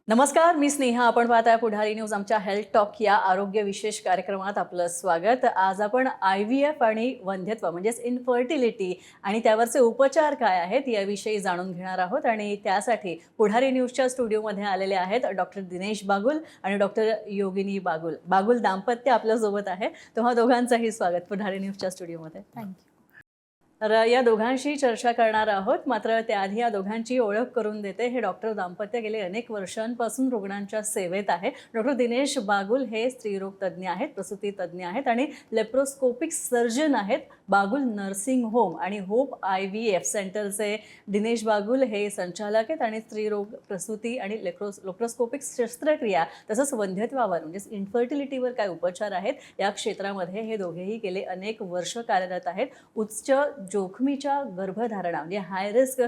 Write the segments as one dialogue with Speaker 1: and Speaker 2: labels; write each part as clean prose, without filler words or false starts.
Speaker 1: नमस्कार, मी स्नेहा. आपण पाहताय पुढारी न्यूज. आमच्या हेल्थ टॉक या आरोग्य विशेष कार्यक्रमात आपलं स्वागत. आज आपण IVF आणि वंध्यत्व म्हणजेच इनफर्टिलिटी आणि त्यावरचे उपचार काय आहेत याविषयी जाणून घेणार आहोत. आणि त्यासाठी पुढारी न्यूजच्या स्टुडिओमध्ये आलेले आहेत डॉक्टर दिनेश बागुल आणि डॉक्टर योगिनी बागुल दाम्पत्य आपल्यासोबत आहे. तुम्हा दोघांचंही स्वागत पुढारी न्यूजच्या स्टुडिओमध्ये. थँक्यू. तर या दोघांशी चर्चा करणार आहोत. मात्र त्याआधी या दोघांची ओळख करून देते. हे डॉक्टर दाम्पत्य गेले अनेक वर्षांपासून रुग्णांच्या सेवेत आहे. डॉक्टर दिनेश बागुल हे स्त्रीरोग तज्ज्ञ आहेत, प्रसूती तज्ज्ञ आहेत आणि लेप्रोस्कोपिक सर्जन आहेत. बागुल नर्सिंग होम आणि होप IVF सेंटरचे दिनेश बागुल हे संचालक आहेत आणि स्त्रीरोग, प्रसूती आणि लेप्रोस्कोपिक शस्त्रक्रिया तसंच वंध्यत्वावर म्हणजेच इन्फर्टिलिटीवर काय उपचार आहेत या क्षेत्रामध्ये हे दोघेही गेले अनेक वर्ष कार्यरत आहेत. उच्च जोखमीच्या गर्भधारणा म्हणजे हाय रिस्क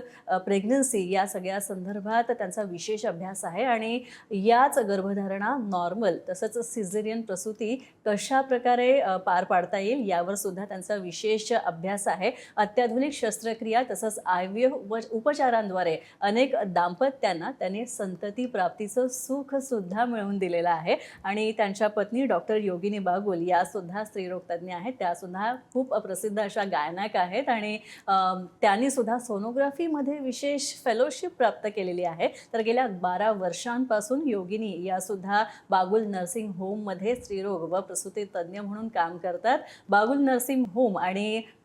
Speaker 1: प्रेग्नन्सी या सगळ्या संदर्भात त्यांचा विशेष अभ्यास आहे आणि याच गर्भधारणा नॉर्मल तसंच सिझेरियन प्रसूती कशा प्रकारे पार पाडता येईल यावर सुद्धा त्यांचा विशेष अभ्यास आहे. अत्याधुनिक शस्त्रक्रिया तसंच IVF उपचारांद्वारे अनेक दाम्पत्यांना त्यांनी संतती प्राप्तीचं सुख सुद्धा मिळवून दिलेलं आहे. आणि त्यांच्या पत्नी डॉक्टर योगिनी बागुल या सुद्धा स्त्रीरोग तज्ज्ञ आहेत. त्या सुद्धा खूप प्रसिद्ध अशा गायनाक आहेत आणि त्यांनी सुद्धा सोनोग्राफीमध्ये विशेष फेलोशिप प्राप्त केलेली आहे. तर गेल्या 12 वर्षांपासून योगिनी या सुद्धा बागुल नर्सिंग होममध्ये स्त्रीरोग व प्रसूती तज्ज्ञ म्हणून काम करतात. बागुल नर्सिंग होम आणि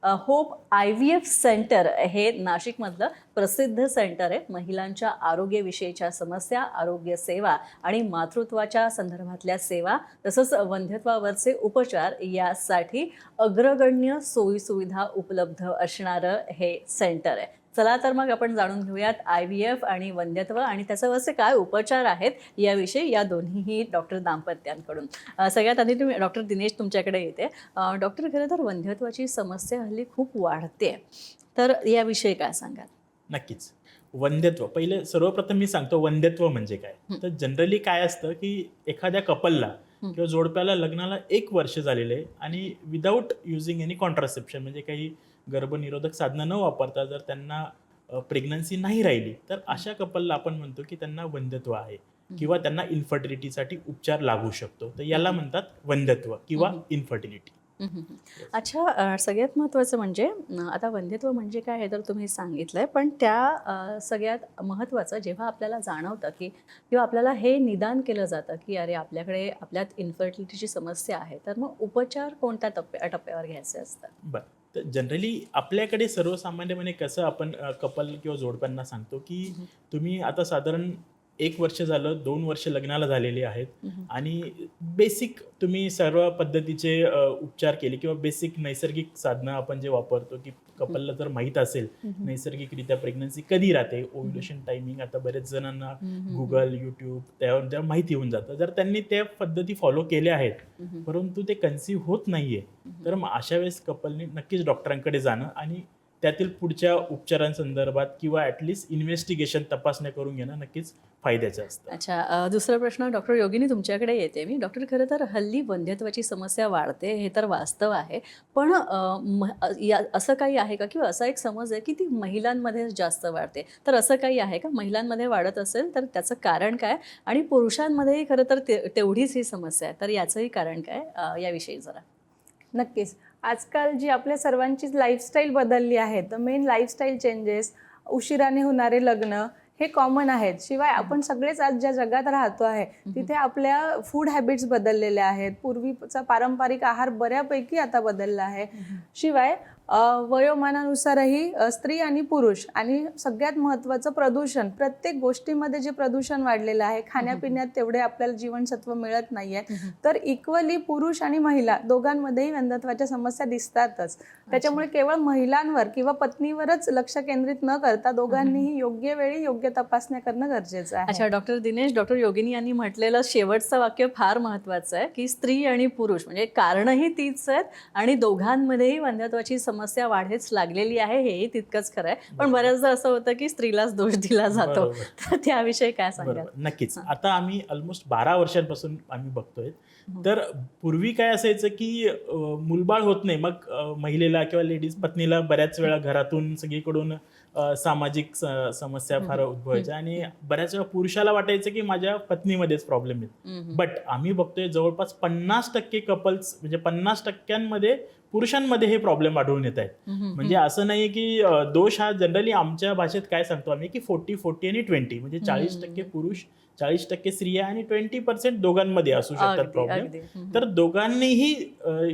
Speaker 1: होप IVF सेंटर हे नाशिकमधलं प्रसिद्ध सेंटर आहे. महिलांच्या आरोग्यविषयीच्या समस्या, आरोग्य सेवा आणि मातृत्वाच्या संदर्भातल्या सेवा तसंच वंध्यत्वावरचे उपचार यासाठी अग्रगण्य सोयीसुविधा उपलब्ध असणारं हे सेंटर आहे. चला तर मग आपण जाणून घेऊयात IVF आणि वंध्यत्व आणि त्याच्यावरचे काय उपचार आहेत याविषयी या दोन्हीही डॉक्टर दाम्पत्यांकडून. सगळ्यात आधी तुम्ही डॉक्टर दिनेश तुमच्याकडे येते. डॉक्टर, खरं तर वंध्यत्वाची समस्या हल्ली खूप वाढते, तर याविषयी काय सांगाल?
Speaker 2: नक्कीच. वंध्यत्व, पहिले सर्वप्रथम मी सांगतो वंध्यत्व म्हणजे काय. तर जनरली काय असतं की एखाद्या कपलला किंवा जोडप्याला लग्नाला 1 वर्ष झालेलं आहे आणि विदाऊट युझिंग एनी कॉन्ट्रासेप्शन म्हणजे काही गर्भनिरोधक साधनं न वापरता जर त्यांना प्रेग्नन्सी नाही राहिली तर अशा कपलला आपण म्हणतो की त्यांना वंध्यत्व आहे किंवा त्यांना इन्फर्टिलिटीसाठी उपचार लागू शकतो. तर याला म्हणतात वंध्यत्व किंवा इन्फर्टिलिटी.
Speaker 1: अच्छा, सगळ्यात महत्त्वाचं म्हणजे आता वंध्यत्व म्हणजे काय हे तर तुम्ही सांगितलंय, पण त्या सगळ्यात महत्त्वाचं जेव्हा आपल्याला जाणवतं की किंवा आपल्याला हे निदान केलं जातं की अरे आपल्याकडे आपल्यात इन्फर्टिलिटीची समस्या आहे, तर मग उपचार कोणत्या टप्प्यावर घ्यायचे असतात?
Speaker 2: बरं, तर जनरली आपल्याकडे सर्वसामान्यपणे कसं आपण कपल किंवा जोडप्यांना सांगतो की तुम्ही आता साधारण 1 वर्ष झालं, 2 वर्ष लग्नाला झालेले आहेत आणि बेसिक तुम्ही सर्व पद्धतीचे उपचार केले किंवा बेसिक नैसर्गिक साधनं आपण जे वापरतो की कपलला जर माहीत असेल नैसर्गिकरित्या प्रेग्नन्सी कधी राहते, ओव्ह्युलेशन टायमिंग आता बरेच जणांना गुगल, यूट्यूब त्यावर माहिती होऊन जातं. जर त्यांनी त्या पद्धती फॉलो केल्या आहेत परंतु ते कन्सीव्ह होत नाहीये तर मग अशा वेळेस कपलने नक्कीच डॉक्टरांकडे जाणं आणि त्यातील पुढच्या उपचारांसंदर्भात किंवा ॲटलिस्ट इन्व्हेस्टिगेशन तपासण्या करून घेणं नक्कीच फायद्याचं असतं.
Speaker 1: अच्छा, दुसरा प्रश्न डॉक्टर योगिनी तुमच्याकडे येते मी. डॉक्टर, खरं तर हल्ली वंध्यत्वाची समस्या वाढते हे तर वास्तव आहे, पण असं काही आहे का किंवा असा एक समज आहे की ती महिलांमध्ये जास्त वाढते, तर असं काही आहे का? महिलांमध्ये वाढत असेल तर त्याचं कारण काय आणि पुरुषांमध्येही खरं तर तेवढीच ही समस्या आहे, तर याचंही कारण काय याविषयी जरा?
Speaker 3: नक्कीच. आजकाल जी आपल्या सर्वांचीच लाईफस्टाईल बदलली आहे, तर मेन लाईफस्टाईल चेंजेस, उशिराने होणारे लग्न हे कॉमन आहेत. शिवाय आपण सगळेच आज ज्या जगात राहतो आहे तिथे आपल्या फूड हॅबिट्स बदललेल्या आहेत. पूर्वीचा पारंपरिक आहार बऱ्यापैकी आता बदलला आहे. शिवाय वयोमानानुसारही स्त्री आणि पुरुष आणि सगळ्यात महत्त्वाचं प्रदूषण, प्रत्येक गोष्टीमध्ये जे प्रदूषण वाढलेलं आहे, खाण्यापिण्यात तेवढे आपल्याला जीवनसत्व मिळत नाही आहे, तर इक्वली पुरुष आणि महिला दोघांमध्येही वंध्यत्वाच्या समस्या दिसतातच. त्याच्यामुळे केवळ महिलांवर किंवा पत्नीवरच लक्ष केंद्रित न करता दोघांनीही योग्य वेळी योग्य तपासण्या करणं गरजेचं आहे.
Speaker 1: अच्छा, डॉक्टर दिनेश, डॉक्टर योगिनी यांनी म्हटलेलं शेवटचं वाक्य फार महत्त्वाचं आहे की स्त्री आणि पुरुष म्हणजे कारणंही तीच आहेत आणि दोघांमध्येही वंध्यत्वाची समस्या वाढीच लागलेली आहे, हेही तितकंच खरं आहे. पण बऱ्याचदा असं होतं की स्त्रीलाच दोष दिला जातो.
Speaker 2: बरोबर.
Speaker 1: तर त्याविषयी काय सांगाल?
Speaker 2: बरोबर, नक्कीच. आता आम्ही ऑलमोस्ट 12 वर्षांपासून आम्ही बघतोय. तर पूर्वी काय असायचं की मूलबाळ होत नाही, मग महिलेला किंवा लेडीज पत्नीला बऱ्याच वेळा घरातून सगळीकडून सामाजिक समस्या फार उद्भवायच्या आणि बऱ्याच वेळा पुरुषाला वाटायचं की माझ्या पत्नीमध्येच प्रॉब्लेम आहेत. बट आम्ही बघतोय जवळपास 50% कपल्स, म्हणजे 50% पुरुषांमध्ये हे प्रॉब्लेम आढळून येत आहेत. म्हणजे असं नाही की दोष हा जनरली आमच्या भाषेत काय सांगतो आम्ही की 40-40 आणि 20, म्हणजे 40% पुरुष, 40% स्त्रिया आणि 20% दोघांमध्ये असू शकतात
Speaker 1: अगदी,
Speaker 2: प्रॉब्लेम.
Speaker 1: अगदी.
Speaker 2: तर दोघांनीही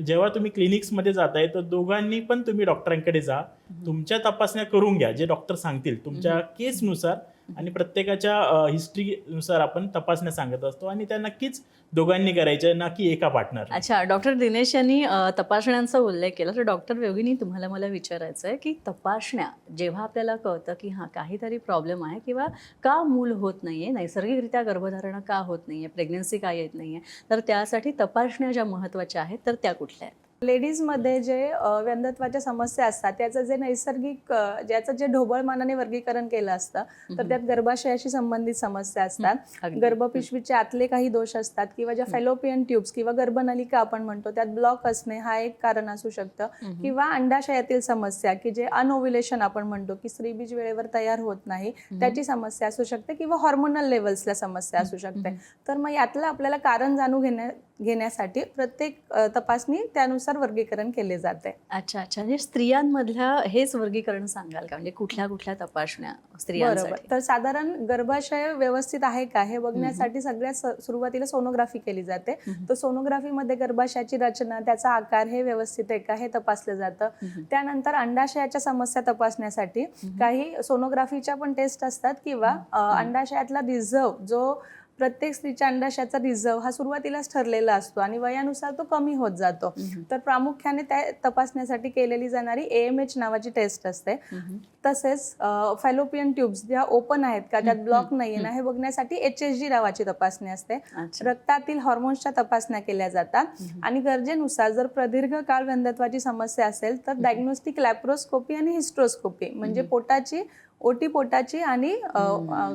Speaker 2: जेव्हा तुम्ही क्लिनिक्स मध्ये जाताय तर दोघांनी पण तुम्ही डॉक्टरांकडे जा, तुमच्या तपासण्या करून घ्या, जे डॉक्टर सांगतील तुमच्या केसनुसार आणि प्रत्येकाच्या हिस्ट्रीनुसार आपण तपासण्या सांगत असतो आणि त्या नक्कीच दोघांनी करायच्या, ना की एका पार्टनर.
Speaker 1: अच्छा, डॉक्टर दिनेश यांनी तपासण्यांचा उल्लेख केला, तर डॉक्टर योगिनी तुम्हाला मला विचारायचं आहे की तपासण्या जेव्हा आपल्याला कळतं की हां काहीतरी प्रॉब्लेम आहे किंवा का मूल होत नाहीये, नैसर्गिकरित्या गर्भधारणा का होत नाहीये, प्रेग्नन्सी का येत नाहीये, तर त्यासाठी तपासण्या ज्या महत्त्वाच्या आहेत तर त्या कुठल्या आहेत?
Speaker 3: लेडीजमध्ये जे वंध्यत्वाच्या समस्या असतात त्याचं जे नैसर्गिक ज्याचं जे ढोबळमानाने वर्गीकरण केलं असतं, तर त्यात गर्भाशयाशी संबंधित समस्या असतात,
Speaker 1: अगदी.
Speaker 3: गर्भपिशवीचे आतले काही दोष असतात किंवा ज्या फॅलोपियन ट्यूब्स किंवा गर्भनलिका आपण म्हणतो त्यात ब्लॉक असणे हा एक कारण असू शकतं, किंवा अंडाशयातील समस्या की जे अनओव्युलेशन आपण म्हणतो की स्त्रीबीज वेळेवर तयार होत नाही त्याची समस्या असू शकते, किंवा हॉर्मोनल लेवल्सला समस्या असू शकते. तर मग यातलं आपल्याला कारण जाणून घेण्यासाठी प्रत्येक तपासणी त्यानुसार वर्गीकरण केले जाते.
Speaker 1: अच्छा अच्छा, म्हणजे स्त्रियांमधल्या हेच वर्गीकरण सांगाल का, म्हणजे कुठल्या कुठल्या तपासण्या स्त्रियांसाठी?
Speaker 3: बरोबर. तर साधारण गर्भाशय व्यवस्थित आहे का हे बघण्यासाठी सगळ्यात सुरुवातीला सोनोग्राफी केली जाते. तर सोनोग्राफीमध्ये गर्भाशयाची रचना, त्याचा आकार हे व्यवस्थित आहे का हे तपासलं जातं. त्यानंतर अंडाशयाच्या समस्या तपासण्यासाठी काही सोनोग्राफीच्या पण टेस्ट असतात, किंवा अंडाशयातला रिझर्व, जो प्रत्येक स्त्रीच्या अंडाशयाचा रिझर्व हा सुरुवातीलाच ठरलेला असतो आणि वयानुसार तो कमी होत जातो. तर प्रामुख्याने त्या तपासण्यासाठी केलेली जाणारी AMH नावाची टेस्ट असते. तसेच फॅलोपियन ट्यूब्स ज्या ओपन आहेत का, त्यात ब्लॉक नाहीये ना हे बघण्यासाठी HSG नावाची तपासणी असते. रक्तातील हॉर्मोन्सच्या तपासण्या केल्या जातात आणि गरजेनुसार जर प्रदीर्घ काळ वंध्यत्वाची समस्या असेल तर डायग्नोस्टिक लॅप्रोस्कोपी आणि हिस्ट्रोस्कोपी, म्हणजे पोटाची, ओटी पोटाची आणि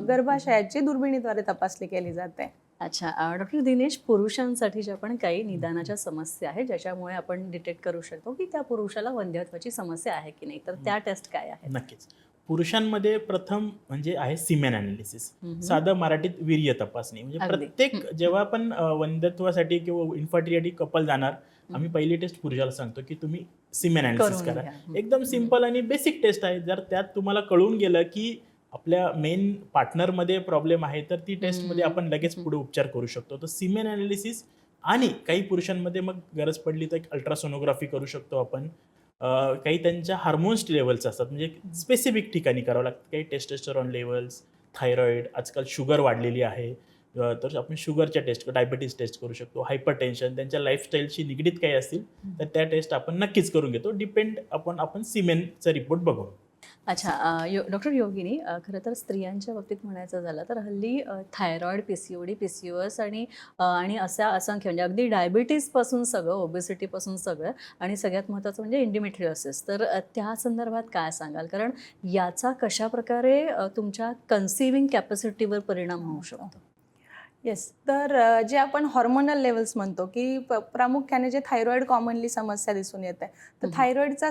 Speaker 3: गर्भाशयाची दुर्बिणीद्वारे तपासणी केली जाते.
Speaker 1: अच्छा, डॉक्टर दिनेश, पुरुषांसाठी ज्या पण काही निदानाच्या समस्या आहेत ज्याच्यामुळे आपण डिटेक्ट करू शकतो की त्या पुरुषाला वंध्यत्वाची समस्या आहे की नाही, तर त्या टेस्ट काय आहेत?
Speaker 2: नक्कीच. पुरुषांमध्ये प्रथम म्हणजे आहे सिमेन अनालिसिस, साधं मराठीत वीर्य तपासणी. म्हणजे प्रत्येक जेव्हा आपण वंध्यत्वासाठी किंवा इन्फर्टिलिटी कपल जाणार, आम्ही पहिली टेस्ट पुरुषाला सांगतो की तुम्ही सिमेन अनालिसिस करा. एकदम सिंपल आणि बेसिक टेस्ट आहे. जर त्यात तुम्हाला कळून गेलं की आपल्या मेन पार्टनरमध्ये प्रॉब्लेम आहे तर ती टेस्टमध्ये आपण लगेच पुढे उपचार करू शकतो. तर सिमेन अनालिसिस, आणि काही पुरुषांमध्ये मग गरज पडली तर अल्ट्रासोनोग्राफी करू शकतो आपण. काही त्यांच्या हार्मोन्स लेवल्स असतात, म्हणजे स्पेसिफिक ठिकाणी करावं लागतं. काही टेस्टोस्टेरॉन लेवल्स, थायरॉइड, आजकाल शुगर वाढलेली आहे तर आपण शुगरच्या टेस्ट, डायबिटीज टेस्ट करू शकतो. हायपर टेन्शन, त्यांच्या लाईफस्टाईलशी निगडीत काही असतील तर त्या टेस्ट आपण नक्कीच करून घेतो, डिपेंड आपण सिमेनचा रिपोर्ट बघू.
Speaker 1: अच्छा, डॉक्टर योगिनी, खरं तर स्त्रियांच्या बाबतीत म्हणायचं झालं तर हल्ली थायरॉइड, PCOD, PCOS आणि अशा असंख्य, म्हणजे अगदी डायबिटीजपासून सगळं, ओबेसिटीपासून सगळं, आणि सगळ्यात महत्त्वाचं म्हणजे इंडिमेट्रियोसिस. तर त्या संदर्भात काय सांगाल, कारण याचा कशाप्रकारे तुमच्या कन्सिविंग कॅपॅसिटीवर परिणाम होऊ शकतो?
Speaker 3: येस, तर जे आपण हॉर्मोनल लेवल्स म्हणतो की प्रामुख्याने जे थायरॉइड कॉमनली समस्या दिसून येते, तर थायरॉइडचा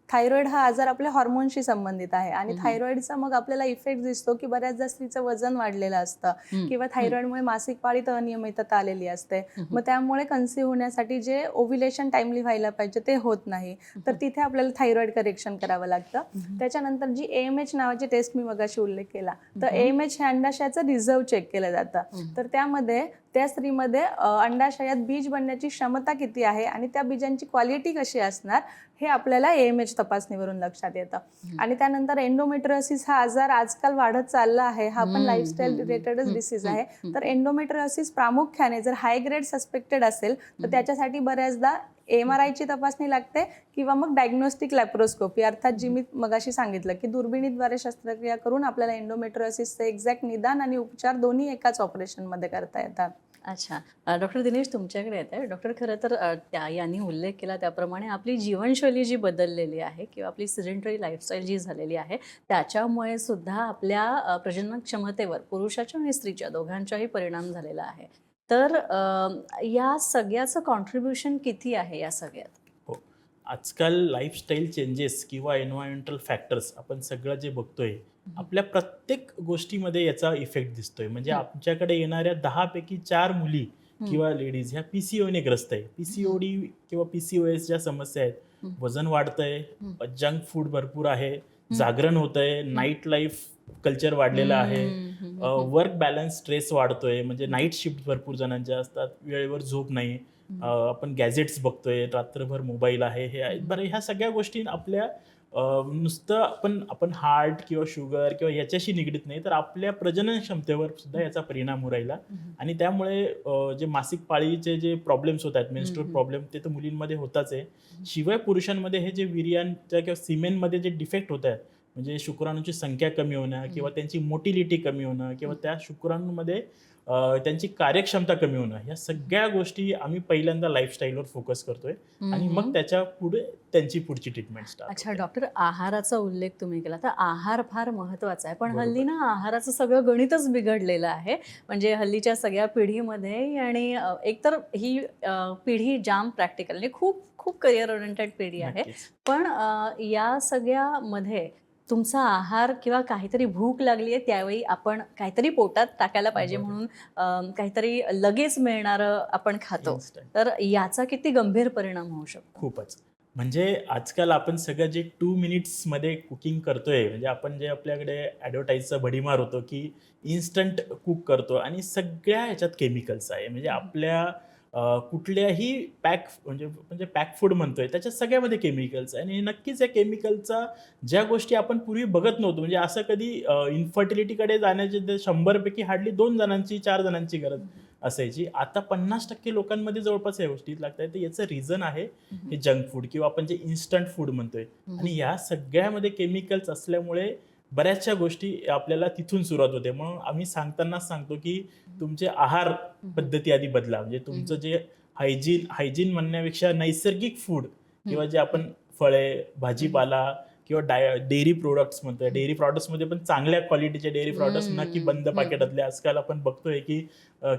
Speaker 3: थायरॉइड हा आजार आपल्या हॉर्मोनशी संबंधित आहे आणि थायरॉइडचा मग आपल्याला इफेक्ट दिसतो की बऱ्याचदा स्त्रीचं वजन वाढलेलं असतं किंवा थायरॉइडमुळे मासिक पाळीत अनियमितता आलेली असते. मग त्यामुळे कन्सीव्ह होण्यासाठी जे ओव्युलेशन टाइमली व्हायला पाहिजे ते होत नाही, तर तिथे आपल्याला थायरॉइड करेक्शन करावं लागतं. त्याच्यानंतर जी AMH नावाची टेस्ट मी मगाशी उल्लेख केला, तर AMH हे अंडाशयाचं रिझर्व चेक केलं जातं. तर त्यामध्ये त्या स्त्रीमध्ये अंडाशयात बीज बनण्याची क्षमता किती आहे आणि त्या बीजांची क्वालिटी कशी असणार हे आपल्याला AMH तपासणीवरून लक्षात येतं. आणि त्यानंतर एंडोमेट्रियोसिस हा आजार आजकाल वाढत चालला आहे. हा पण लाईफस्टाईल रिलेटेडच डिसीज आहे. तर एंडोमेट्रियोसिस प्रामुख्याने जर हाय ग्रेड सस्पेक्टेड असेल तर त्याच्यासाठी बऱ्याचदा MRI ची तपासणी लागते किंवा मग डायग्नोस्टिक लॅप्रोस्कोपी, अर्थात जी मी मगाशी सांगितलं की दुर्बिणीद्वारे शस्त्रक्रिया करून आपल्याला एंडोमेट्रियोसिसचे एक्झॅक्ट निदान आणि उपचार दोन्ही एकाच ऑपरेशनमध्ये करता येतात.
Speaker 1: अच्छा. डॉक्टर दिनेश तुमच्याकडे येत आहे. डॉक्टर खरं तर यांनी उल्लेख केला त्याप्रमाणे आपली जीवनशैली जी बदललेली आहे किंवा आपली सिडेंटरी लाईफस्टाईल जी झालेली आहे, त्याच्यामुळे सुद्धा आपल्या प्रजनन क्षमतेवर पुरुषाच्या आणि स्त्रीच्या दोघांचाही परिणाम झालेला आहे. तर या सगळ्याचं कॉन्ट्रिब्युशन किती आहे या सगळ्यात?
Speaker 2: हो. आजकाल लाईफस्टाईल चेंजेस किंवा एन्व्हायरमेंटल फॅक्टर्स आपण सगळं जे बघतोय, आपल्या प्रत्येक गोष्टीमध्ये याचा इफेक्ट दिसतोय. म्हणजे आमच्याकडे येणाऱ्या 10 पैकी 4 मुली किंवा लेडीज ह्या PCOने ग्रस्त आहे. PCOD किंवा PCOS ज्या समस्या आहेत, वजन वाढतंय, जंक फूड भरपूर आहे, जागरण होतंय, नाईट लाईफ कल्चर वाढलेलं आहे, वर्क बॅलन्स स्ट्रेस वाढतोय, म्हणजे नाईट शिफ्ट भरपूर जणांच्या असतात, वेळेवर झोप नाही, आपण गॅजेट्स बघतोय, रात्रभर मोबाईल आहे, हे आहे. बरं, ह्या सगळ्या गोष्टी आपल्या नुसतं आपण हार्ट किंवा शुगर किंवा याच्याशी निगडीत नाही, तर आपल्या प्रजनन क्षमतेवर सुद्धा याचा परिणाम होऊ राहिला. आणि त्यामुळे जे मासिक पाळीचे जे प्रॉब्लेम्स होत आहेत, मेन्स्ट्रुअल प्रॉब्लेम, ते तर मुलींमध्ये होताच आहे. शिवाय पुरुषांमध्ये हे जे वीर्यांच्या किंवा सिमेनमध्ये जे डिफेक्ट होत आहेत, म्हणजे शुक्राणूंची संख्या कमी होणं किंवा त्यांची मोटिलिटी कमी होणं किंवा त्या शुक्राणूंमध्ये त्यांची कार्यक्षमता कमी होणं, ह्या सगळ्या गोष्टी आम्ही पहिल्यांदा लाईफस्टाईलवर फोकस करतोय आणि मग त्याच्या पुढे त्यांची पुढची ट्रीटमेंट स्टार्ट.
Speaker 1: अच्छा डॉक्टर, आहाराचा उल्लेख तुम्ही केला, तर आहार फार महत्त्वाचा आहे. पण
Speaker 2: बरोबर.
Speaker 1: हल्ली ना आहाराचं सगळं गणितच बिघडलेलं आहे. म्हणजे हल्लीच्या सगळ्या पिढीमध्ये आणि एकतर ही पिढी जाम प्रॅक्टिकल आणि खूप खूप करिअर ओरिएंटेड पिढी आहे.
Speaker 2: नक्कीच.
Speaker 1: पण या सगळ्यामध्ये तुमचा आहार किंवा काहीतरी भूक लागली आहे त्यावेळी आपण काहीतरी पोटात टाकायला पाहिजे
Speaker 2: बरोबर.
Speaker 1: म्हणून काहीतरी लगेच मिळणारं आपण खातो.
Speaker 2: Instant.
Speaker 1: तर याचा किती गंभीर परिणाम होऊ शकतो?
Speaker 2: खूपच. म्हणजे आजकाल आपण सगळं जे 2 मिनिट्समध्ये कुकिंग करतोय, म्हणजे आपण जे आपल्याकडे ॲडव्हर्टाईजचा भडीमार होतो की इन्स्टंट कुक करतो आणि सगळ्या ह्याच्यात केमिकल्स आहे. म्हणजे आपल्या कुठल्याही म्हणजे पॅक फूड म्हणतोय त्याच्यात सगळ्यामध्ये केमिकल्स आहे. आणि नक्कीच या केमिकलचा ज्या गोष्टी आपण पूर्वी बघत नव्हतो, म्हणजे असं कधी इन्फर्टिलिटीकडे जाण्याचे 100 पैकी हार्डली 2 जणांची 4 जणांची गरज असायची. आता 50% लोकांमध्ये जवळपास या गोष्टी लागत आहेत. तर याचं रिझन आहे हे जंक फूड किंवा आपण जे इन्स्टंट फूड म्हणतोय. आणि या सगळ्यामध्ये केमिकल्स असल्यामुळे बऱ्याचशा गोष्टी आपल्याला तिथून सुरुवात होते. म्हणून आम्ही सांगतानाच सांगतो की तुमचे आहार पद्धती आधी बदला. म्हणजे तुमचं जे हायजीन म्हणण्यापेक्षा नैसर्गिक फूड किंवा जे आपण फळे, भाजीपाला किंवा डेअरी प्रोडक्ट्स म्हणतोय, डेअरी प्रोडक्ट्समध्ये पण चांगल्या क्वालिटीचे डेअरी प्रोडक्ट्स ना की बंद पाकिटातले. आजकाल आपण बघतोय की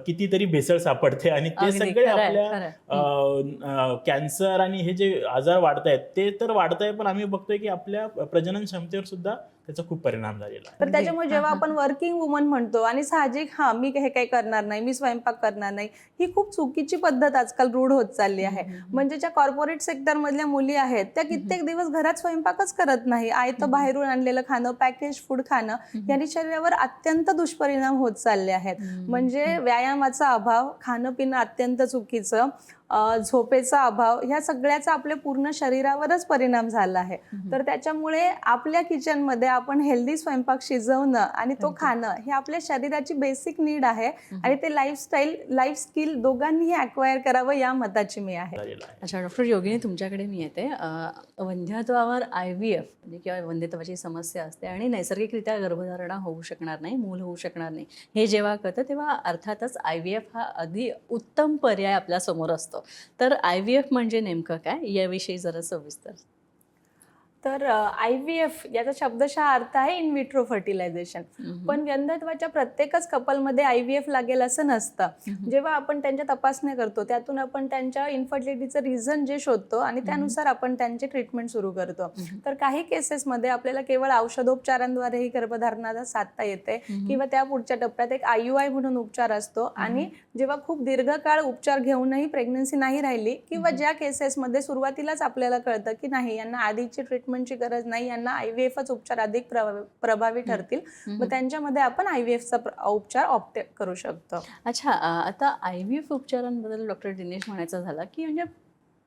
Speaker 2: कितीतरी भेसळ सापडते आणि ते
Speaker 1: अगदी
Speaker 2: सगळे
Speaker 1: खरं आहे,
Speaker 2: आपल्या कॅन्सर आणि हे जे आजार वाढतायत ते तर वाढताय, पण आम्ही बघतोय की आपल्या प्रजनन क्षमतेवर सुद्धा त्याचा खूप परिणाम झालेला आहे.
Speaker 3: तर त्याच्यामुळे जेव्हा आपण वर्किंग वुमन म्हणतो आणि साहजिक मी हे काही करणार नाही, मी स्वयंपाक करणार नाही, ही खूप चुकीची पद्धत आजकाल रूढ होत चालली आहे. म्हणजे ज्या कॉर्पोरेट सेक्टर मधल्या मुली आहेत त्या कित्येक दिवस घरात स्वयंपाकच करत नाही, आयतं बाहेरून आणलेलं खाणं, पॅकेज फूड खाणं, यांनी शरीरावर अत्यंत दुष्परिणाम होत चालले आहेत. म्हणजे व्यायामाचा अभाव, खाणं पिणं अत्यंत चुकीचं, झोपेचा अभाव, ह्या सगळ्याचा आपल्या पूर्ण शरीरावरच परिणाम झाला आहे. तर त्याच्यामुळे आपल्या किचनमध्ये आपण हेल्दी स्वयंपाक शिजवणं आणि तो खाणं हे आपल्या शरीराची बेसिक नीड आहे आणि ते लाईफस्टाईल, लाईफ स्किल दोघांनीही अक्वायर करावं या मताची मी आहे.
Speaker 2: झालेला आहे.
Speaker 1: अच्छा डॉक्टर योगिनी, तुमच्याकडे मी येते. वंध्यत्वावर IVF म्हणजे किंवा वंध्यत्वाची समस्या असते आणि नैसर्गिकरित्या गर्भधारणा होऊ शकणार नाही, मूल होऊ शकणार नाही, हे जेव्हा कळतं तेव्हा अर्थातच IVF हा अगदी उत्तम पर्याय आपल्या समोर असतो. तर IVF म्हणजे नेमकं काय, याविषयी जरा सविस्तर.
Speaker 3: तर IVF याचा शब्दशः अर्थ आहे इन विट्रो फर्टिलायझेशन. पण वंध्यत्वाच्या प्रत्येकच कपलमध्ये IVF लागेल असं नसतं. जेव्हा आपण त्यांच्या तपासण्या करतो त्यातून आपण त्यांच्या इन्फर्टिलिटीचं रिझन जे शोधतो आणि त्यानुसार आपण त्यांचे ट्रीटमेंट सुरू करतो. तर काही केसेसमध्ये आपल्याला केवळ औषधोपचारांद्वारेही गर्भधारणा साधता येते किंवा त्या पुढच्या टप्प्यात एक IUI म्हणून उपचार असतो. आणि जेव्हा खूप दीर्घकाळ उपचार घेऊनही प्रेग्नन्सी नाही राहिली किंवा ज्या केसेसमध्ये सुरुवातीलाच आपल्याला कळतं की नाही यांना आधीची ट्रीटमेंटची गरज नाही, यांना IVFच उपचार अधिक प्रभावी ठरतील, मग त्यांच्यामध्ये आपण IVFचा उपचार ऑप्ट करू शकतो.
Speaker 1: अच्छा, आता IVF उपचारांबद्दल डॉक्टर दिनेश म्हणायचं झाला की म्हणजे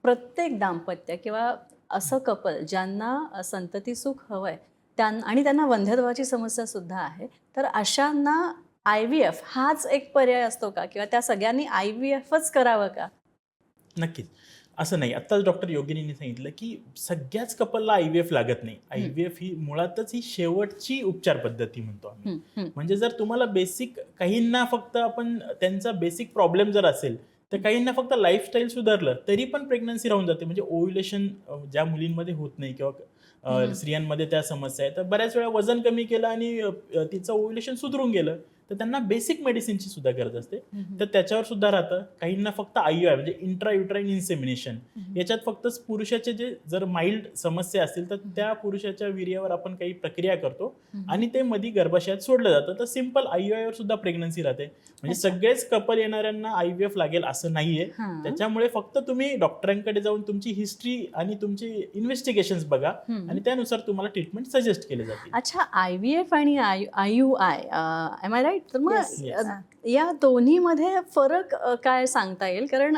Speaker 1: प्रत्येक दाम्पत्य किंवा असं कपल ज्यांना संतती सुख हवंय आणि त्यांना वंध्यत्वाची समस्या सुद्धा आहे, तर अशांना IVF हाच एक पर्याय असतो का किंवा त्या सगळ्यांनी IVFच करावं का?
Speaker 2: नक्कीच. असं नाही. आत्ताच डॉक्टर योगिनीने सांगितलं की सगळ्याच कपलला IVF लागत नाही. IVF ही मुळातच ही शेवटची उपचार पद्धती म्हणतो आम्ही. म्हणजे जर तुम्हाला बेसिक, काहींना फक्त आपण त्यांचा बेसिक प्रॉब्लेम जर असेल तर काहींना फक्त लाईफस्टाईल सुधारलं तरी पण प्रेग्नन्सी राहून जाते. म्हणजे ओव्ह्युलेशन ज्या मुलींमध्ये होत नाही किंवा स्त्रियांमध्ये त्या समस्या आहे, तर बऱ्याच वेळा वजन कमी केलं आणि तिचं ओव्ह्युलेशन सुधरून गेलं तर त्यांना बेसिक मेडिसिनची सुद्धा गरज असते. तर त्याच्यावर सुद्धा राहतं. काहींना फक्त IUI म्हणजे इंट्रायुट्राईन इन्सेमिनेशन, याच्यात फक्त पुरुषाचे जे जर माइल्ड समस्या असतील तर त्या पुरुषाच्या वीर्यावर आपण काही प्रक्रिया करतो आणि ते मध्ये गर्भाशयात सोडलं जातं. तर सिंपल IUI वर सुद्धा प्रेग्नन्सी राहते. म्हणजे सगळेच कपल येणाऱ्यांना IVF लागेल असं नाहीये. त्याच्यामुळे फक्त तुम्ही डॉक्टरांकडे जाऊन तुमची हिस्ट्री आणि तुमची इन्व्हेस्टिगेशन्स बघा आणि त्यानुसार तुम्हाला ट्रीटमेंट सजेस्ट केले जातील.
Speaker 1: अच्छा, IVF आणि IUI, एम आय राईट? तर मग
Speaker 2: Yes.
Speaker 1: या दोन्हीमध्ये फरक काय सांगता येईल? कारण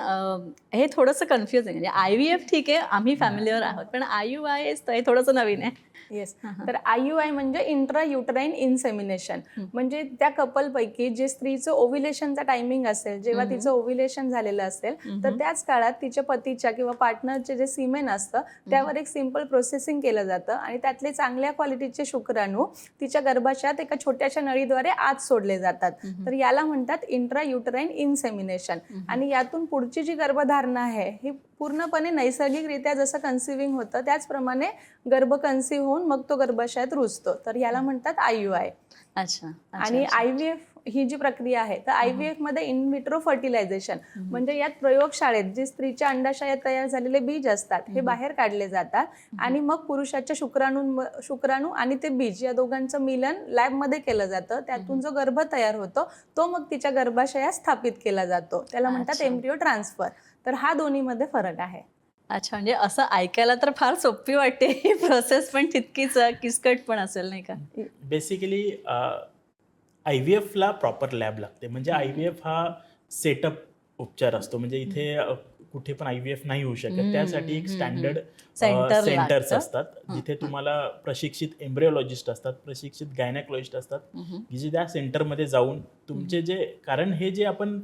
Speaker 1: हे थोडंसं कन्फ्युजिंग आहे. म्हणजे IVF ठीक आहे, आम्ही फॅमिलीवर आहोत, पण IUI हे थोडंसं नवीन आहे.
Speaker 3: येस. तर IUI म्हणजे इंट्रा युटराईन इन्सेमिनेशन. म्हणजे त्या कपलपैकी जे स्त्रीचं ओव्ह्युलेशनचा टायमिंग असेल, जेव्हा तिचं ओव्ह्युलेशन झालेलं असेल, तर त्याच काळात तिच्या पतीच्या किंवा पार्टनरचे जे सिमेन असतं त्यावर एक सिंपल प्रोसेसिंग केलं जातं आणि त्यातले चांगल्या क्वालिटीचे शुक्राणू तिच्या गर्भाशयात एका छोट्याशा नळीद्वारे आत सोडले जातात. तर याला म्हणतात इंट्रा युटराईन इन्सेमिनेशन. आणि यातून पुढची जी गर्भधारणा आहे ही पूर्णपणे नैसर्गिकरित्या जसं कन्सिव्हिंग होतं त्याचप्रमाणे गर्भ कन्सिव्ह होऊन मग तो गर्भाशयात रुजतो. तर याला म्हणतात IUI.
Speaker 1: अच्छा.
Speaker 3: आणि IVF ही जी प्रक्रिया आहे तर IVF मध्ये इन विट्रो फर्टिलायझेशन म्हणजे यात प्रयोगशाळेत जे स्त्रीच्या अंडाशयात तयार झालेले बीज असतात हे बाहेर काढले जातात आणि मग पुरुषाच्या शुक्राणू आणि ते बीज या दोघांचं मिलन लॅबमध्ये केलं जातं. त्यातून जो गर्भ तयार होतो तो मग तिच्या गर्भाशयात स्थापित केला जातो. त्याला म्हणतात एम्ब्रियो ट्रान्सफर. तर हा दोन्हीमध्ये फरक आहे.
Speaker 1: अच्छा, म्हणजे असं ऐकायला तर फार सोपी वाटते ही प्रोसेस, पण तितकीच किचकट पण असेल, नाही का?
Speaker 2: बेसिकली IVF ला प्रॉपर लॅब लागते. म्हणजे IVF हा सेटअप उपचार असतो. म्हणजे इथे कुठे पण IVF नाही होऊ शकत. त्यासाठी एक स्टँडर्ड सेंटर्स असतात जिथे तुम्हाला प्रशिक्षित एम्ब्रिओलॉजिस्ट असतात, प्रशिक्षित गायनेकोलॉजिस्ट असतात, की जे त्या सेंटरमध्ये जाऊन तुमचे जे, कारण हे जे आपण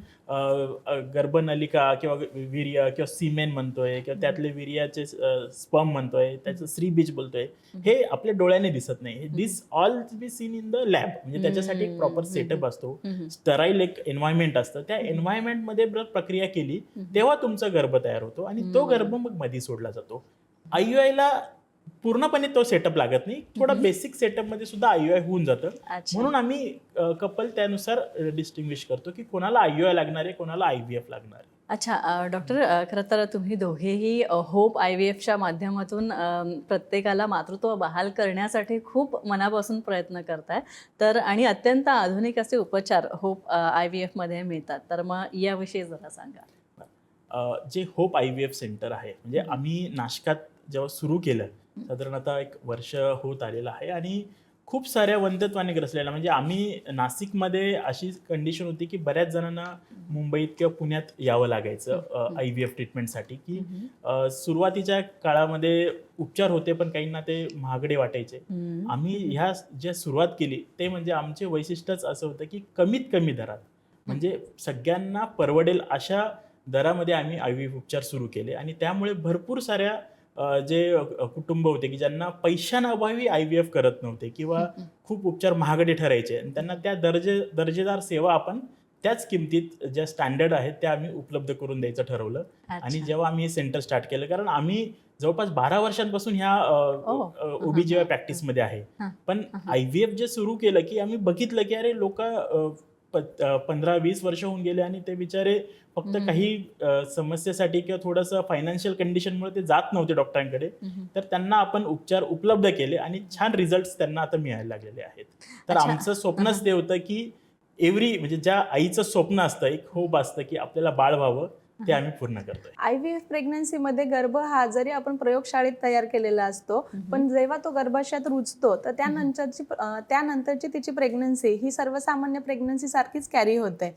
Speaker 2: गर्भनलिका किंवा वीर्य किंवा सिमेन म्हणतोय किंवा त्यातले वीर्याचे स्पर्म म्हणतोय, त्याचं स्त्रीबीज बोलतोय, हे आपल्या डोळ्याने दिसत नाही. This all be seen in the lab. म्हणजे त्याच्यासाठी एक प्रॉपर सेटअप असतो, स्टराईल एक एन्व्हायरमेंट असतं. त्या एन्व्हायरमेंटमध्ये प्रक्रिया केली तेव्हा तुमचा गर्भ तयार होतो आणि तो गर्भ मग मध्ये सोडला जातो. IUI ला पूर्णपणे तो सेटअप लागत नाही. थोडा बेसिक सेटअप मध्ये सुद्धा IUI होऊन जातं. म्हणून आम्ही कपल त्यानुसार डिस्टिंग्विश करतो की कोणाला IUI लागणार आहे, कोणाला IVF लागणार आहे.
Speaker 1: अच्छा डॉक्टर, खरं तर तुम्ही दोघेही होप IVFच्या माध्यमातून प्रत्येकाला मातृत्व बहाल करण्यासाठी खूप मनापासून प्रयत्न करताय. तर आणि अत्यंत आधुनिक असे उपचार होप IVF मध्ये मिळतात. तर मग याविषयी जरा सांगा.
Speaker 2: जे होप IVF सेंटर आहे, म्हणजे आम्ही नाशकात जेव्हा सुरू केलं साधारण आता 1 वर्ष होत आलेलं आहे आणि खूप साऱ्या वंध्यत्वाने ग्रसलेला, म्हणजे आम्ही नाशिकमध्ये अशी कंडिशन होती की बऱ्याच जणांना मुंबईत किंवा पुण्यात यावं लागायचं IVF ट्रीटमेंटसाठी. की सुरुवातीच्या काळामध्ये उपचार होते पण काहींना ते महागडे वाटायचे. आम्ही ह्या ज्या सुरुवात केली ते म्हणजे आमचे वैशिष्ट्यच असं होतं की कमीत कमी दरात, म्हणजे सगळ्यांना परवडेल अशा दरामध्ये आम्ही IVF उपचार सुरू केले. आणि त्यामुळे भरपूर साऱ्या जे कुटुंब होते की ज्यांना पैशांअभावी IVF करत नव्हते किंवा खूप उपचार महागडे ठरायचे आणि त्यांना त्या दर्जेदार सेवा आपण त्याच किमतीत ज्या स्टँडर्ड आहेत त्या आम्ही उपलब्ध करून द्यायचं ठरवलं. आणि जेव्हा आम्ही हे सेंटर स्टार्ट केलं, कारण आम्ही जवळपास 12 वर्षांपासून ह्या OBGYN प्रॅक्टिसमध्ये आहे, पण IVF जे सुरू केलं की आम्ही बघितलं की अरे लोक 15-20 वर्ष होऊन गेले आणि ते बिचारे फक्त काही समस्येसाठी किंवा थोडंसं फायनान्शियल कंडिशनमुळे ते जात नव्हते डॉक्टरांकडे. तर त्यांना आपण उपचार उपलब्ध केले आणि छान रिझल्ट त्यांना आता मिळायला लागलेले आहेत. तर आमचं स्वप्नच ते होतं की म्हणजे ज्या आईचं स्वप्न असतं, एक होप असतं की आपल्याला बाळ व्हावं, ते आम्ही पूर्ण करतोय.
Speaker 3: IVF प्रेग्नन्सीमध्ये गर्भ हा जरी आपण प्रयोगशाळेत तयार केलेला असतो, पण जेव्हा तो गर्भाशयात रुजतो तर त्यानंतरची तिची प्रेग्नन्सी ही सर्वसामान्य प्रेग्नन्सी सारखीच कॅरी होते.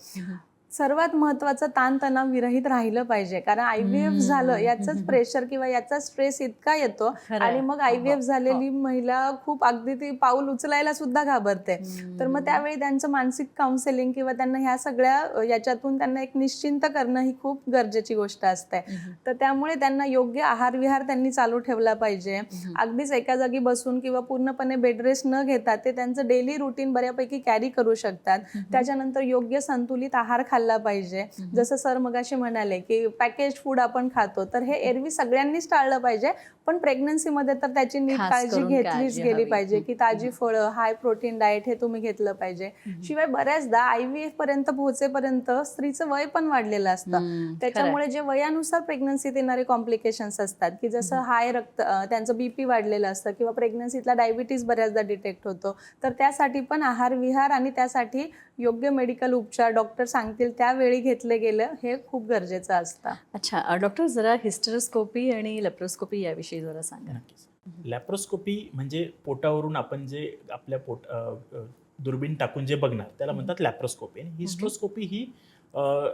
Speaker 3: सर्वात महत्त्वाचं ताणतणाव विरहित राहिलं पाहिजे, कारण IVF झालं याचंच प्रेशर किंवा याचा स्ट्रेस इतका येतो आणि मग IVF झालेली महिला खूप अगदी ती पाऊल उचलायला सुद्धा घाबरते. तर मग त्यावेळी त्यांचं मानसिक काउन्सिलिंग किंवा त्यांना ह्या सगळ्या याच्यातून त्यांना एक निश्चिंत करणं ही खूप गरजेची गोष्ट असते. तर त्यामुळे त्यांना योग्य आहार विहार त्यांनी चालू ठेवला पाहिजे. अगदीच एका जागी बसून किंवा पूर्णपणे बेडरेस्ट न घेता ते त्यांचं डेली रुटीन बऱ्यापैकी कॅरी करू शकतात. त्याच्यानंतर योग्य संतुलित आहार खाल्ला पाहिजे. जसं सर मगाशी म्हणाले की पॅकेज फूड आपण खातो, तर हे एरवी सगळ्यांनीच टाळलं पाहिजे, पण प्रेग्नन्सीमध्ये तर त्याची नीट
Speaker 1: खास
Speaker 3: काळजी
Speaker 1: करून
Speaker 3: घेतलीच
Speaker 1: काळजी
Speaker 3: गेली
Speaker 1: हवी.
Speaker 3: पाहिजे की ताजी फळं, हाय प्रोटीन डाएट हे तुम्ही घेतलं पाहिजे. शिवाय बऱ्याचदा IVF पर्यंत पोहोचेपर्यंत स्त्रीचं वय पण वाढलेलं असतं. त्याच्यामुळे जे वयानुसार प्रेग्नन्सीत येणारे कॉम्प्लिकेशन्स असतात की जसं हाय रक्त, त्यांचं BP वाढलेलं असतं किंवा प्रेग्नन्सीतला डायबिटीज बऱ्याचदा डिटेक्ट होतो. तर त्यासाठी पण आहार विहार आणि त्यासाठी योग्य मेडिकल उपचार डॉक्टर सांगतील त्यावेळी घेतले गेलं हे खूप गरजेचं असतं.
Speaker 1: अच्छा डॉक्टर, जरा हिस्टेरोस्कोपी आणि लेप्रोस्कोपी याविषयी जरा सांगा.
Speaker 2: नक्कीच. लॅप्रोस्कोपी म्हणजे पोटावरून आपण जे आपल्या दुर्बीण टाकून जे बघणार त्याला म्हणतात लॅप्रोस्कोपी. आणि हिस्ट्रोस्कोपी ही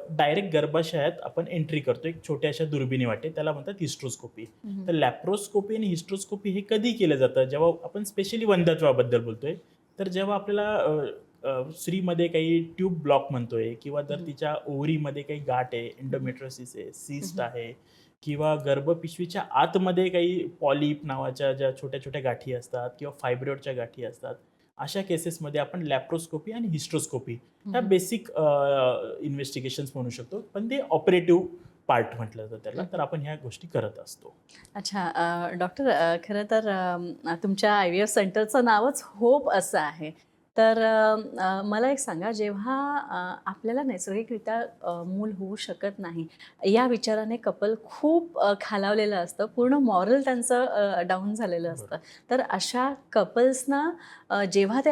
Speaker 2: डायरेक्ट गर्भाशयात आपण एंट्री करतो एक छोट्याशा दुर्बिणी वाटे, त्याला म्हणतात हिस्ट्रोस्कोपी. तर लॅप्रोस्कोपी आणि हिस्ट्रोस्कोपी हे कधी केलं जातं, जेव्हा आपण स्पेशली वंध्यत्वाबद्दल बोलतोय, तर जेव्हा आपल्याला स्त्रीमध्ये काही ट्यूब ब्लॉक म्हणतोय किंवा जर तिच्या ओव्हरीमध्ये काही गाठ आहे, एंडोमेट्रोसिस आहे, सिस्ट आहे, किंवा गर्भपिशवीच्या आतमध्ये काही पॉलिप नावाच्या ज्या छोट्या छोट्या गाठी असतात किंवा फायब्रॉइडच्या गाठी असतात, अशा केसेसमध्ये आपण लॅप्रोस्कोपी आणि हिस्ट्रोस्कोपी ह्या बेसिक इन्व्हेस्टिगेशन्स म्हणू शकतो, पण ते ऑपरेटिव्ह पार्ट म्हटलं जातं त्याला. तर आपण ह्या गोष्टी करत असतो.
Speaker 1: अच्छा डॉक्टर, खरं तर तुमच्या IVF सेंटरचं नावच होप असं आहे. तर मला एक सांगा, जेव्हा आपल्याला नैसर्गिकरित्या मूल होऊ शकत नाही या विचाराने कपल खूप खालावलेलं असतं, पूर्ण मॉरल त्यांचं डाऊन झालेलं असतं, तर अशा कपल्सना जेव्हा ते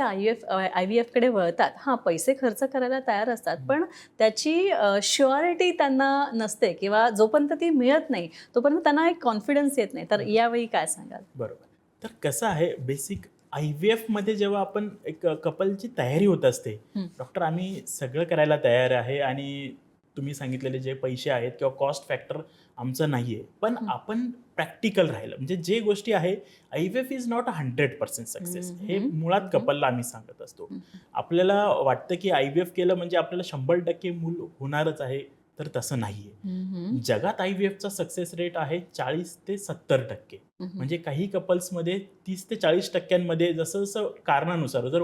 Speaker 1: IVFकडे वळतात, हां पैसे खर्च करायला तयार असतात, पण त्याची शुअरिटी त्यांना नसते किंवा जोपर्यंत ती मिळत नाही तोपर्यंत त्यांना एक कॉन्फिडन्स येत नाही. तर यावेळी काय सांगाल?
Speaker 2: बरोबर. तर कसं आहे, बेसिक IVF मध्ये जेव्हा आपण एक कपलची तयारी होत असते, डॉक्टर आम्ही सगळं करायला तयार आहे आणि तुम्ही सांगितलेले जे पैसे आहेत किंवा कॉस्ट फॅक्टर आमचं नाही आहे, पण आपण प्रॅक्टिकल राहिलं म्हणजे जे गोष्टी आहे, IVF इज नॉट 100% सक्सेस, हे मुळात कपलला आम्ही सांगत असतो. आपल्याला वाटतं की IVF केलं म्हणजे आपल्याला 100% मूल होणारच आहे, तर तसं नाहीये. जगात IVFचा सक्सेस रेट आहे 40 ते 70%. म्हणजे काही कपल्समध्ये 30 ते 40%, जसं जसं कारणानुसार, जर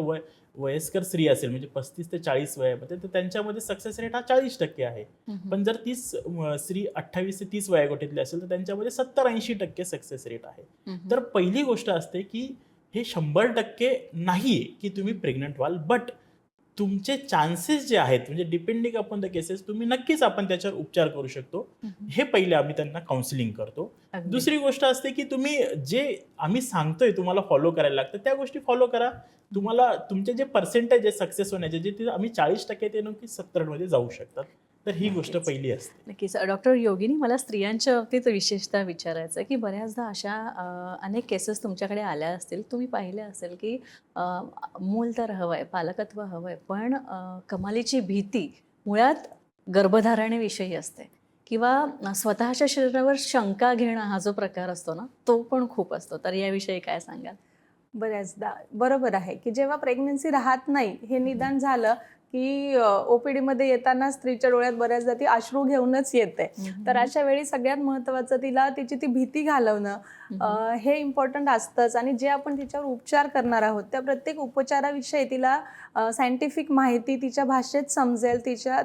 Speaker 2: वयस्कर स्त्री असेल म्हणजे 35 ते 40 वयामध्ये, तर त्यांच्यामध्ये सक्सेस रेट हा 40% आहे. पण जर तीच स्त्री 28 ते 30 वयोगटातली असेल तर त्यांच्यामध्ये 70-80% सक्सेस रेट आहे. तर पहिली गोष्ट असते की हे 100% नाहीये की तुम्ही प्रेग्नंट व्हाल, बट तुमचे चान्सेस जे आहेत म्हणजे डिपेंडिंग अपॉन द केसेस, तुम्ही नक्कीच आपण त्याच्यावर उपचार करू शकतो. हे पहिले आम्ही त्यांना काउन्सिलिंग करतो. दुसरी गोष्ट असते की तुम्ही जे आम्ही सांगतोय तुम्हाला फॉलो करायला लागतं, त्या गोष्टी फॉलो करा. तुम्हाला तुमचे जे पर्सेंटेज आहे सक्सेस होण्याचे, जे ते आम्ही 40% ते नक्की 70% जाऊ शकतात. तर ही गोष्ट पहिली असते.
Speaker 1: नक्कीच. डॉक्टर योगिनी, मला स्त्रियांच्या बाबतीत विशेषतः विचारायचं आहे की बऱ्याचदा अशा अनेक केसेस तुमच्याकडे आल्या असतील, तुम्ही पाहिले असेल की मूल तर हवंय, पालकत्व हवंय, पण कमालीची भीती मुळात गर्भधारणेविषयी असते किंवा स्वतःच्या शरीरावर शंका घेणं हा जो प्रकार असतो ना, तो पण खूप असतो. तर याविषयी काय सांगाल?
Speaker 3: बऱ्याचदा बरोबर आहे की जेव्हा प्रेग्नन्सी राहत नाही हे निदान झालं की OPD मध्ये येताना स्त्रीच्या डोळ्यात बऱ्याचदा ती अश्रू घेऊनच येते. तर अशा वेळी सगळ्यात महत्त्वाचं तिला तिची ती भीती घालवणं हे इम्पॉर्टंट असतंच. आणि जे आपण तिच्यावर उपचार करणार आहोत त्या प्रत्येक उपचाराविषयी तिला सायंटिफिक माहिती तिच्या भाषेत समजेल,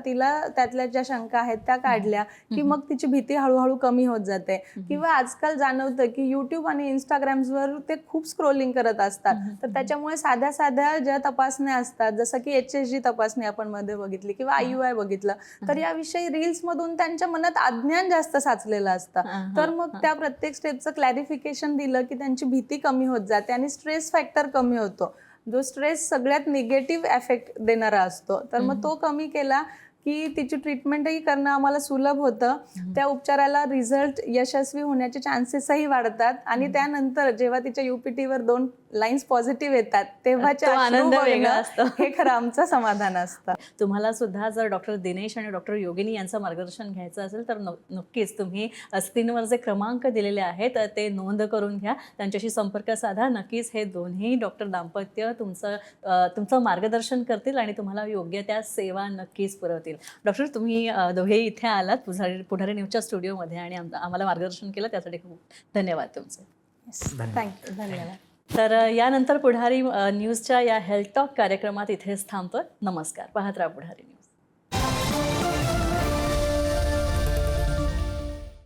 Speaker 3: तिला त्यातल्या ज्या शंका आहेत त्या काढल्या की मग तिची भीती हळूहळू कमी होत जाते. किंवा आजकाल जाणवतं की YouTube आणि Instagramवर ते खूप स्क्रोलिंग करत असतात, तर त्याच्यामुळे साध्या साध्या ज्या तपासण्या असतात, जसं की HSG तपासणी आपण मध्ये बघितली किंवा IUI बघितलं, तर याविषयी रील्स मधून त्यांच्या मनात अज्ञान जास्त साचलेलं असतं. तर मग त्या प्रत्येक स्टेपचं क्लॅरिफिकेशन दिलं की त्यांची भीती कमी होत जाते आणि स्ट्रेस फॅक्टर कमी होतो. जो स्ट्रेस सगळ्यात निगेटिव्ह इफेक्ट देणारा असतो, तर मग तो कमी केला की तिची ट्रीटमेंटही करणं आम्हाला सुलभ होतं. त्या उपचाराला रिझल्ट यशस्वी होण्याचे चान्सेसही वाढतात आणि त्यानंतर जेव्हा तिच्या UPTवर 2 लाईन्स पॉझिटिव्ह येतात तेव्हाचे
Speaker 1: तो
Speaker 3: अश्रू
Speaker 1: आनंद वेगळा
Speaker 3: बघणं
Speaker 1: असतो.
Speaker 3: हे खरं आमचं समाधान असतं.
Speaker 1: तुम्हाला सुद्धा जर डॉक्टर दिनेश आणि डॉक्टर योगिनी यांचं मार्गदर्शन घ्यायचं असेल तर नक्कीच तुम्ही स्क्रीनवर जे क्रमांक दिलेले आहेत ते नोंद करून घ्या, त्यांच्याशी संपर्क साधा. नक्कीच हे दोन्ही डॉक्टर दाम्पत्य तुमचं मार्गदर्शन करतील आणि तुम्हाला योग्य त्या सेवा नक्कीच पुरवतील. डॉक्टर, तुम्ही दोघेही इथे आलात पुढारी न्यूजच्या स्टुडिओमध्ये आणि आम्हाला मार्गदर्शन केलं, त्यासाठी खूप धन्यवाद तुमचे.
Speaker 3: थँक्यू, धन्यवाद.
Speaker 1: तर यानंतर पुढारी न्यूजच्या या हेल्थ टॉक कार्यक्रमात इथेच थांबतो. नमस्कार. पाहत राहा पुढारी न्यूज.